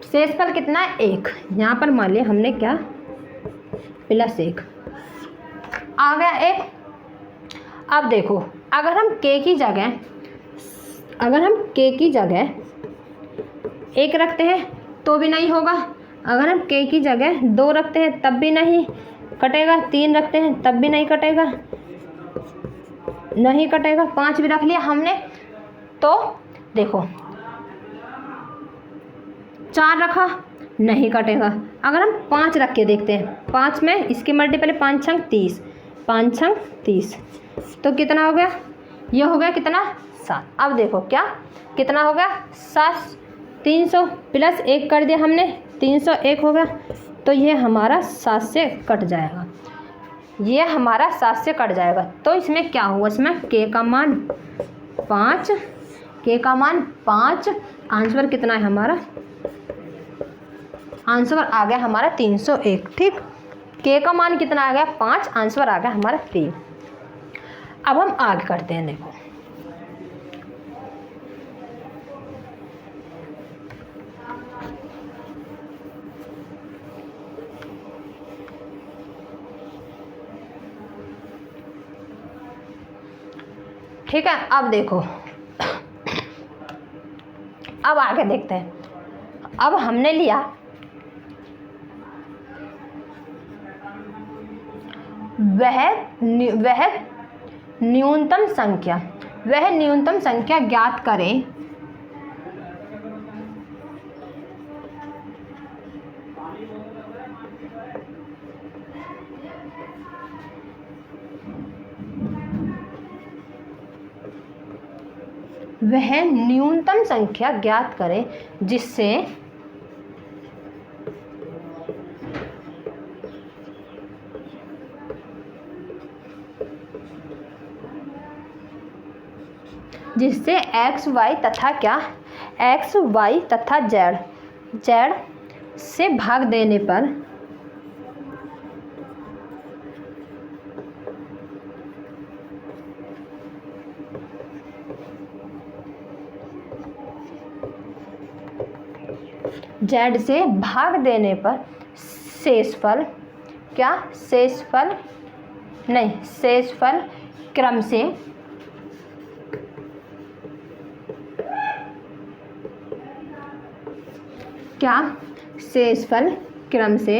शेषफल कितना है 1, यहाँ पर मान लिया हमने क्या +1 आ गया 1। अब देखो अगर हम k की जगह 1 रखते हैं तो भी नहीं होगा, अगर हम k की जगह 2 रखते हैं तब भी नहीं कटेगा, 3 रखते हैं तब भी नहीं कटेगा, 5 भी रख लिया हमने तो देखो 4 रखा नहीं कटेगा। अगर हम 5 रख के देखते हैं, 5 में इसके मल्टीपल 5 छंग 30, 5 छंग 30 तो कितना हो गया, ये हो गया कितना 7। अब देखो क्या कितना हो गया 7, 300 +1 कर दिया हमने, 301 हो गया। तो ये हमारा 7 से कट जाएगा, ये हमारा 7 से कट जाएगा। तो इसमें क्या हुआ, इसमें k का मान 5, आंसर कितना है हमारा, आंसर आ गया हमारा 301। ठीक, k का मान कितना आ गया 5, आंसर आ गया हमारा 3। अब हम आगे करते हैं, देखो ठीक है। अब देखो अब आगे देखते हैं। अब हमने लिया वह न्यूनतम संख्या ज्ञात करें जिससे x y तथा z से भाग देने पर शेषफल क्रम से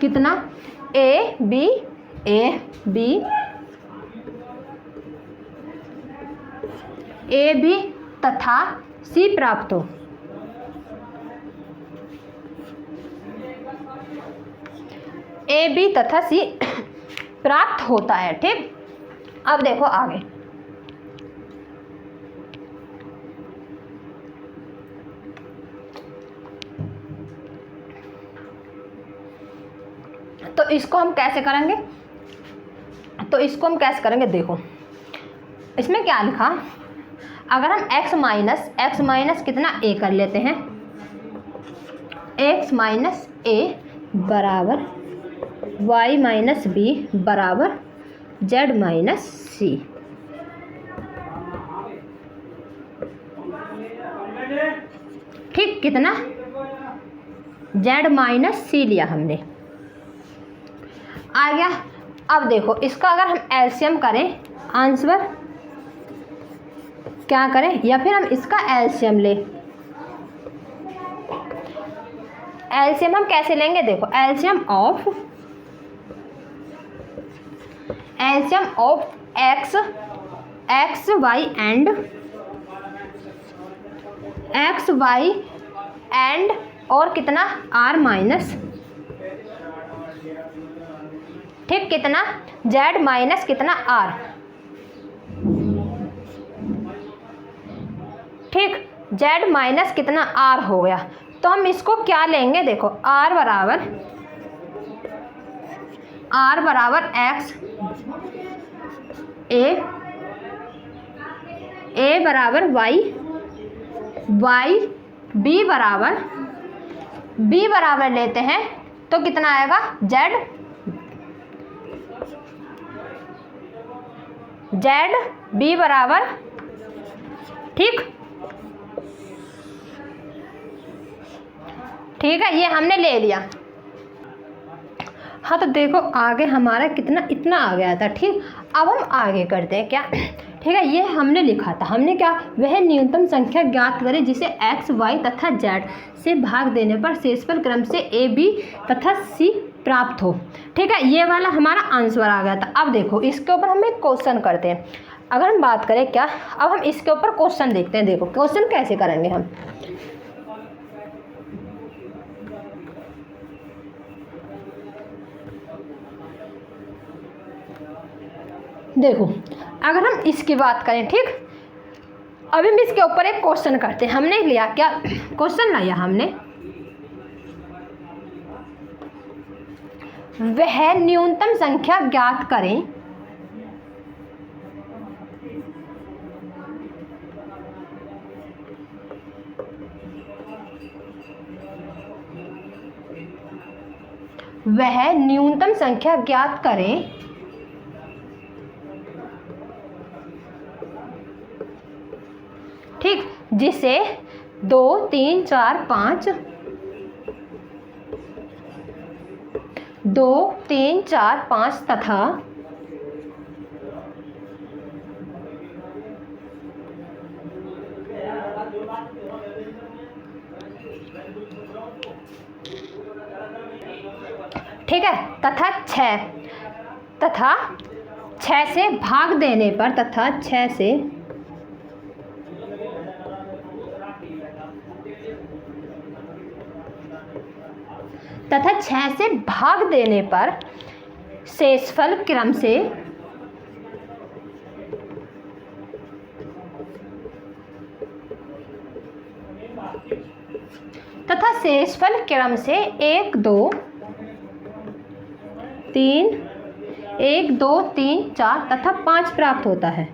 कितना a b तथा c प्राप्त हो। a b तथा c प्राप्त होता है। ठीक, अब देखो आगे तो इसको हम कैसे करेंगे, देखो इसमें क्या लिखा, अगर हम x माइनस कितना a कर लेते हैं, x माइनस a बराबर y माइनस बी बराबर z माइनस सी। ठीक, कितना, z माइनस सी लिया हमने, आ गया। अब देखो इसका अगर हम एलसीएम करें, आंसर क्या करें, या फिर हम इसका एलसीएम ले। एलसीएम हम कैसे लेंगे, देखो LCM of X Y and और कितना आर माइनस, ठीक, कितना z माइनस कितना r, ठीक, z माइनस कितना r हो गया। तो हम इसको क्या लेंगे, देखो r बराबर x, a बराबर y b बराबर लेते हैं तो कितना आएगा z b बराबर, ठीक है, ये हमने ले लिया। हाँ तो देखो आगे हमारा कितना, इतना आ गया था। ठीक, अब हम आगे करते हैं क्या, ठीक है, ये हमने लिखा था, हमने क्या, वह न्यूनतम संख्या ज्ञात करें जिसे x, y तथा z से भाग देने पर शेषफल क्रम से a, b तथा c प्राप्त हो। ठीक है, ये वाला हमारा आंसर आ गया था। अब देखो इसके ऊपर हम एक क्वेश्चन करते हैं। अगर हम बात करें क्या, अब हम इसके ऊपर क्वेश्चन देखते हैं। देखो क्वेश्चन कैसे करेंगे हम, देखो अगर हम इसकी बात करें, ठीक, अभी हम इसके ऊपर एक क्वेश्चन करते हैं। हमने लिया क्या, क्वेश्चन लाया हमने, वह न्यूनतम संख्या ज्ञात करें ठीक, जिसे 2, 3, 4, 5 तथा ठीक है, तथा 6 से भाग देने पर, तथा 6 से भाग देने पर शेषफल क्रम से एक दो तीन 4 तथा 5 प्राप्त होता है।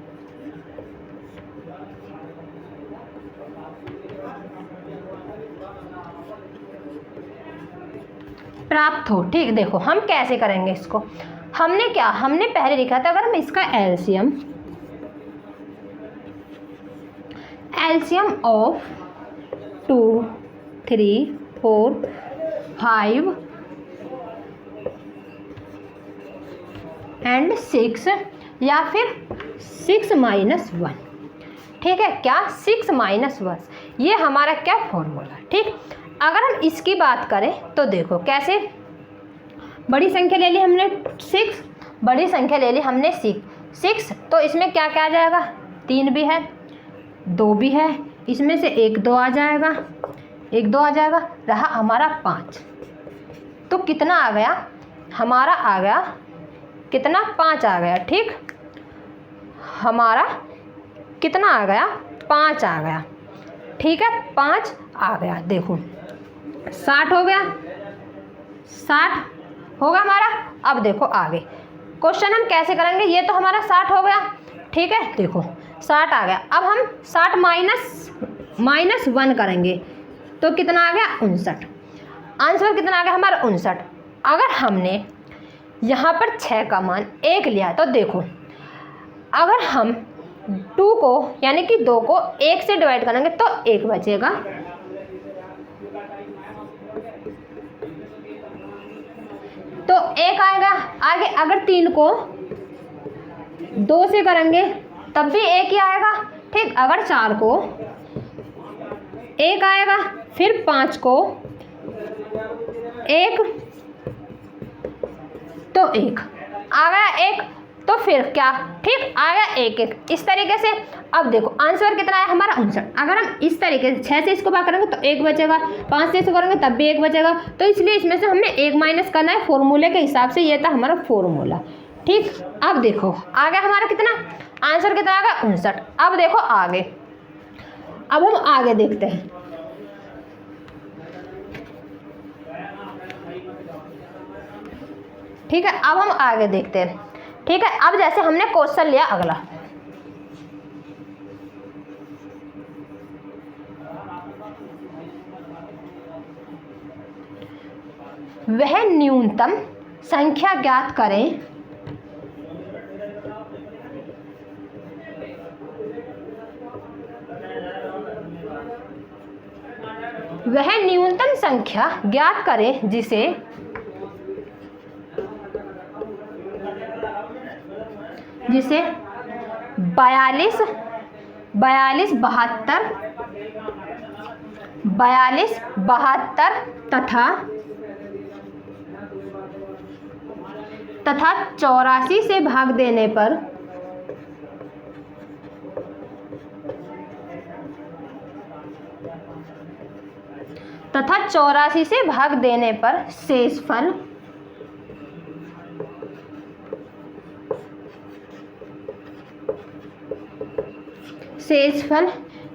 प्राप्त हो, ठीक, देखो हम कैसे करेंगे इसको। हमने पहले लिखा था, अगर हम इसका एलसीएम ऑफ 2, 3, 4, 5 एंड 6 या फिर 6 माइनस 1, ठीक है, क्या 6 माइनस 1, ये हमारा क्या फॉर्मूला। ठीक, अगर हम इसकी बात करें तो देखो कैसे, बड़ी संख्या ले ली हमने 6, बड़ी संख्या ले ली हमने 6, तो इसमें क्या क्या आ जाएगा, 3 भी है, 2 भी है, इसमें से 1 2 आ जाएगा, रहा हमारा 5। तो कितना आ गया हमारा, आ गया कितना, 5 आ गया। ठीक, हमारा कितना आ गया, 5 आ गया। ठीक है, 5 आ गया। देखो 60 हो गया, 60 होगा हमारा। अब देखो आगे क्वेश्चन हम कैसे करेंगे, ये तो हमारा 60 हो गया। ठीक है, देखो 60 आ गया। अब हम 60 माइनस 1 करेंगे तो कितना आ गया, 59। आंसर कितना आ गया हमारा, 59। अगर हमने यहाँ पर 6 का मान 1 लिया। तो देखो अगर हम 2 को यानी कि 2 को 1 से डिवाइड करेंगे तो 1 बचेगा। तो 1 आएगा। आगे अगर 3 को 2 से करेंगे तब भी 1 ही आएगा। ठीक, अगर 4 को 1 आएगा, फिर 5 को 1 तो 1 आ गया 1, तो फिर क्या, ठीक आ गया 1 1 इस तरीके से। अब देखो आंसर कितना है हमारा 59। अगर हम इस तरीके से 6 से इसको भाग करेंगे तो 1 बचेगा, 5 से इसको करेंगे तब भी 1 बचेगा। तो इसलिए इसमें से हमने 1 माइनस करना है फॉर्मूले के हिसाब से। ये था हमारा फॉर्मूला। ठीक, अब देखो आ गया हमारा कितना आंसर, कितना आ गया 59। अब देखो आगे, अब हम आगे देखते हैं। ठीक है, अब हम आगे देखते हैं। ठीक है, अब जैसे हमने क्वेश्चन लिया अगला, वह न्यूनतम संख्या ज्ञात करें वह न्यूनतम संख्या ज्ञात करें जिसे जिसे 42 42 72 तथा 84 से भाग देने पर शेषफल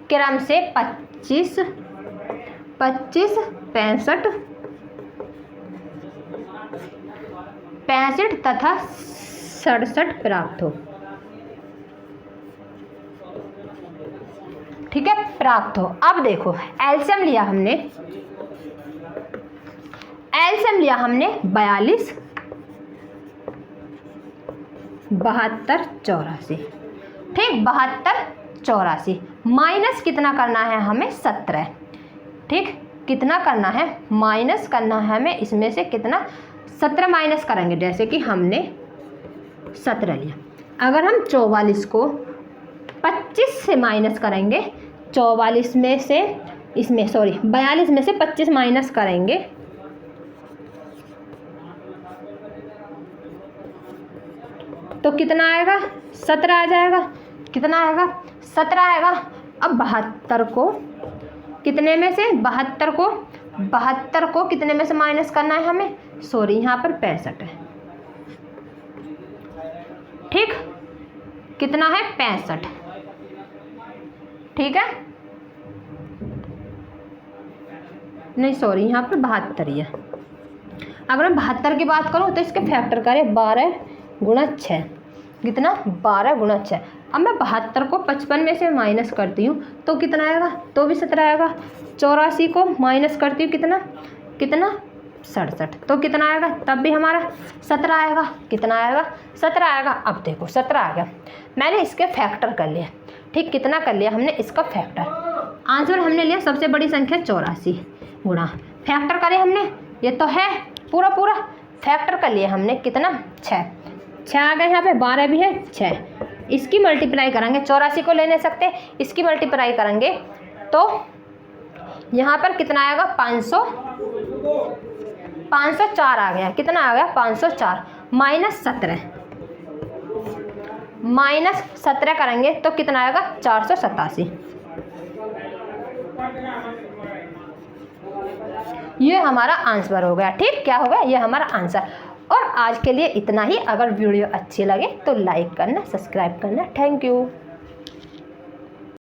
क्रम से 25 65 तथा 67 प्राप्त हो। ठीक है, प्राप्त हो। अब देखो एलसीएम लिया हमने 42 72 84। ठीक, 72 84 माइनस कितना करना है हमें 17। ठीक, कितना करना है माइनस करना है हमें, इसमें से कितना 17 माइनस करेंगे। जैसे कि हमने 17 लिया, अगर हम 44 को 25 से माइनस करेंगे, 44 में से इसमें 42 में से 25 माइनस करेंगे तो कितना आएगा 17 आ जाएगा। कितना आएगा 17 आएगा। अब 72 को कितने में से 72 को कितने में से माइनस करना है हमें, यहाँ पर 65 है। ठीक, कितना है 65। ठीक है, नहीं यहाँ पर 72 ही है। अगर मैं 72 की बात करूँ तो इसके फैक्टर करें 12 गुणा 6, कितना 12 गुणा 6। अब मैं 72 को 55 में से माइनस करती हूँ तो कितना आएगा, तो भी 17 आएगा। 84 को माइनस करती हूँ कितना 67, तो कितना आएगा, तब भी हमारा 17 आएगा। कितना आएगा 17 आएगा। अब देखो 17 आ गया, मैंने इसके फैक्टर कर लिया। ठीक, कितना कर लिया हमने इसका फैक्टर। आंसर हमने लिया सबसे बड़ी संख्या 84 गुणा फैक्टर करें हमने, ये तो है पूरा फैक्टर कर लिया हमने कितना 6 आ गए। यहाँ पे 12 भी है 6, इसकी मल्टीप्लाई करेंगे। 84 को ले नहीं सकते, इसकी मल्टीप्लाई करेंगे तो यहाँ पर कितना आएगा 504 आ गया। कितना आ गया 504 माइनस 17 करेंगे तो कितना आएगा 487। ये हमारा आंसर हो गया। ठीक, क्या हो गया, ये हमारा आंसर। और आज के लिए इतना ही। अगर वीडियो अच्छी लगे तो लाइक करना, सब्सक्राइब करना। Thank you.